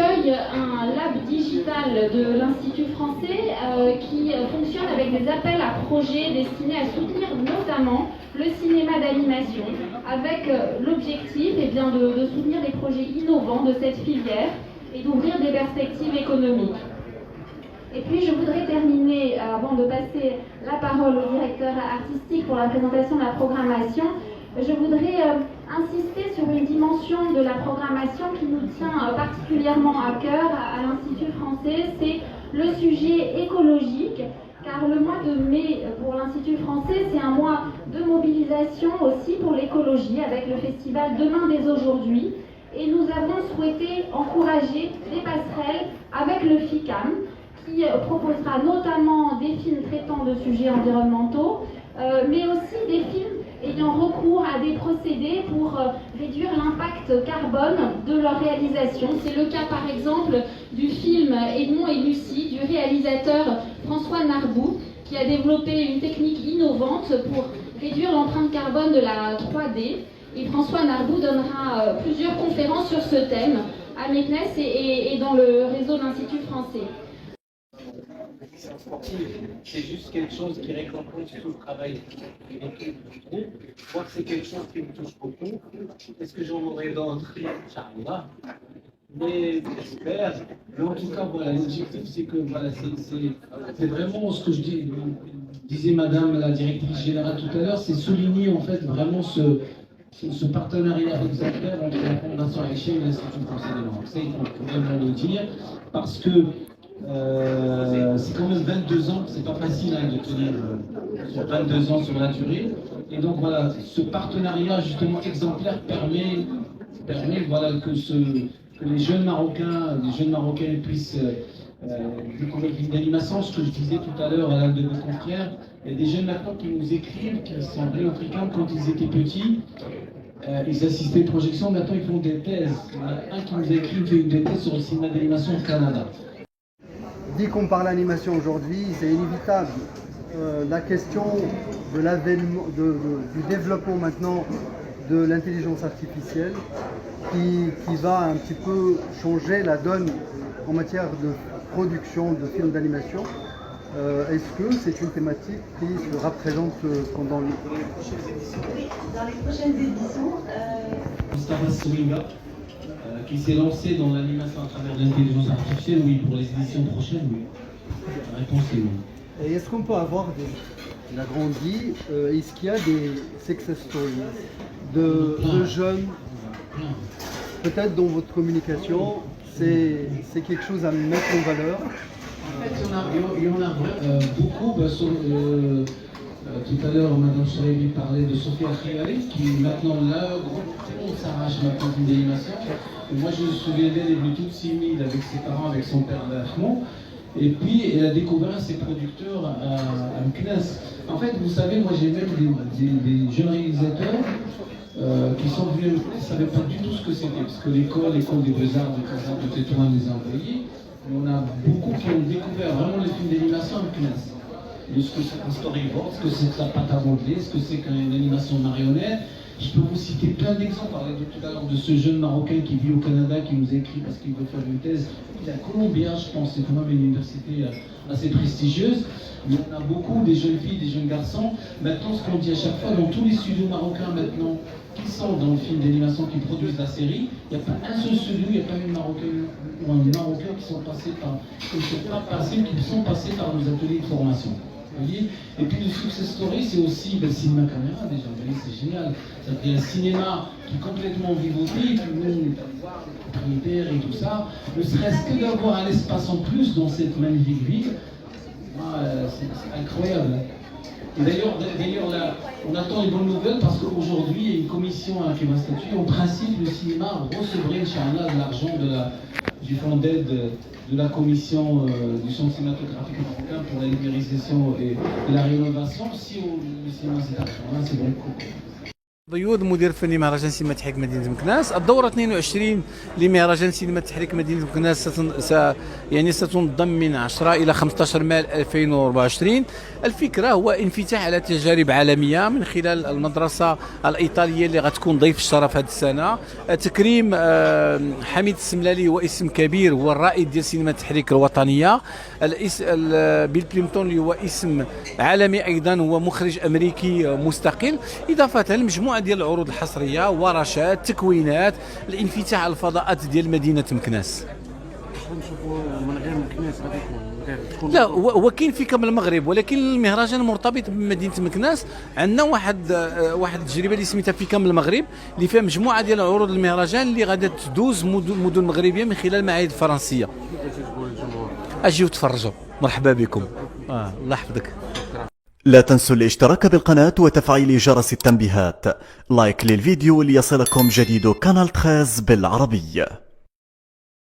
accueille un lab digital de l'Institut français qui fonctionne avec des appels à projets destinés à soutenir notamment le cinéma d'animation, avec l'objectif de soutenir des projets innovants de cette filière et d'ouvrir des perspectives économiques. Et puis je voudrais terminer, avant de passer la parole au directeur artistique pour la présentation de la programmation, je voudrais insister sur une dimension de la programmation qui nous tient particulièrement à cœur à l'Institut français, c'est le sujet écologique, car le mois de mai pour l'Institut français, c'est un mois de mobilisation aussi pour l'écologie avec le festival Demain dès aujourd'hui. Et nous avons souhaité encourager des passerelles avec le FICAM, qui proposera notamment des films traitant de sujets environnementaux, mais aussi des films ayant recours à des procédés pour réduire l'impact carbone de leur réalisation. C'est le cas par exemple du film Edmond et Lucie du réalisateur François Narbou, qui a développé une technique innovante pour réduire l'empreinte carbone de la 3D. Et François Narbou donnera plusieurs conférences sur ce thème à Meknès et dans le réseau de l'Institut français. C'est juste quelque chose qui récompense tout le travail de l'équipe. Je crois que c'est quelque chose qui me touche beaucoup. Est-ce que j'en aurai d'autres? Inch'Allah. Mais j'espère. Mais en tout cas, voilà, l'objectif, c'est que voilà, c'est vraiment ce que disait Madame la directrice générale tout à l'heure, c'est souligner en fait vraiment ce partenariat exemplaire entre la Fondation Aïcha et l'Institut français des langues. Ça, il faut vraiment le dire, parce que c'est quand même 22 ans, c'est pas facile de tenir sur 22 ans sur la durée. Et donc voilà, ce partenariat justement exemplaire permet voilà, que les jeunes Marocains puissent découvrir une animation. Ce que je disais tout à l'heure à l'un de mes confrères, il y a des jeunes maintenant qui nous écrivent, qui sont venus africains quand ils étaient petits. Ils assistaient aux projections, maintenant ils font des thèses. Il y en a un qui nous a écrit, il fait une thèse sur le cinéma d'animation au Canada. Dès qu'on parle d'animation aujourd'hui, c'est inévitable. La question de du développement maintenant de l'intelligence artificielle qui va un petit peu changer la donne en matière de production de films d'animation. Est-ce que c'est une thématique qui sera présente pendant les prochaines éditions? Oui, dans les prochaines éditions. Mustafa Souinga, qui s'est lancé dans l'animation à travers l'intelligence artificielle, oui, pour les éditions prochaines, oui. La réponse est oui. Et est-ce qu'on peut avoir il a grandi, est-ce qu'il y a des success stories de jeunes, peut-être dans votre communication, c'est quelque chose à mettre en valeur? En fait, il y en a beaucoup. Tout à l'heure, Mme Chouaïbi parlait de Sophia Khayari, qui maintenant, là, on s'arrache maintenant une d'animation. Moi, je me souviens d'elle, elle est venue toute timide avec ses parents, avec son père d'Achmont. Et puis, elle a découvert ses producteurs à Meknès. En fait, vous savez, moi, j'ai même des jeunes réalisateurs qui sont venus, ils ne savaient pas du tout ce que c'était, parce que l'école des Beaux-Arts de Tétouan les a envoyés. Mais on a beaucoup qui ont découvert vraiment les films d'animation à Meknès. Ce que c'est un storyboard, ce que c'est que la pâte à modeler, ce que c'est qu'une animation marionnette. Je peux vous citer plein d'exemples. On parlait tout à l'heure de ce jeune Marocain qui vit au Canada, qui nous écrit parce qu'il veut faire une thèse. Il est à Columbia, je pense, c'est quand même une université assez prestigieuse. Il y en a beaucoup, des jeunes filles, des jeunes garçons. Maintenant, ce qu'on dit à chaque fois, dans tous les studios marocains maintenant, qui sont dans le film d'animation, qui produisent la série, il n'y a pas un seul studio, il n'y a pas une Marocaine ou un Marocain qui sont passés par nos ateliers de formation. Et puis le success story, c'est aussi le cinéma caméra, déjà, vous voyez, c'est génial. Ça fait un cinéma qui est complètement vivoté, puis nous, on est allé voir les propriétaires et tout ça. Ne serait-ce que d'avoir un espace en plus dans cette magnifique ville, c'est incroyable. Et d'ailleurs, là, on attend une bonne nouvelle parce qu'aujourd'hui, il y a une commission qui va statuer. En principe, le cinéma recevrait, Inch'Allah, de l'argent du fonds d'aide de la commission du centre cinématographique marocain pour la libéralisation et la rénovation. Si le cinéma, c'est argent, là, c'est beaucoup. بيوض مدير الفني مهرجان سينما تحريك مدينة مكناس. الدورة 22 لمهرجان سينما تحريك مدينة مكناس ستنظم من 10 إلى 15 مايو 2024. الفكرة هو انفتاح على تجارب عالمية من خلال المدرسة الإيطالية اللي غتكون ضيف الشرف هذه السنة. تكريم حميد السملالي هو اسم كبير، هو الرائد ديال سينما التحريك الوطنية. بيل بليمتون اللي هو اسم عالمي أيضا، هو مخرج أمريكي مستقل، إضافة لمجموعة ديال العروض الحصريه، ورشات، تكوينات، الانفتاح على الفضاءات ديال مدينه مكناس. من غير مكناس لا هو كاين في كامل المغرب، ولكن المهرجان مرتبط بمدينه مكناس. عندنا واحد التجربه اللي سميتها في كامل المغرب، اللي فيها مجموعه ديال العروض المهرجان اللي غادا تدوز مدن مغربيه من خلال المعاهد الفرنسيه. اجيو تفرجوا، مرحبا بكم. الله يحفظك. لا تنسوا الاشتراك بالقناة وتفعيل جرس التنبيهات. لايك للفيديو ليصلكم جديد قناة 13 بالعربية.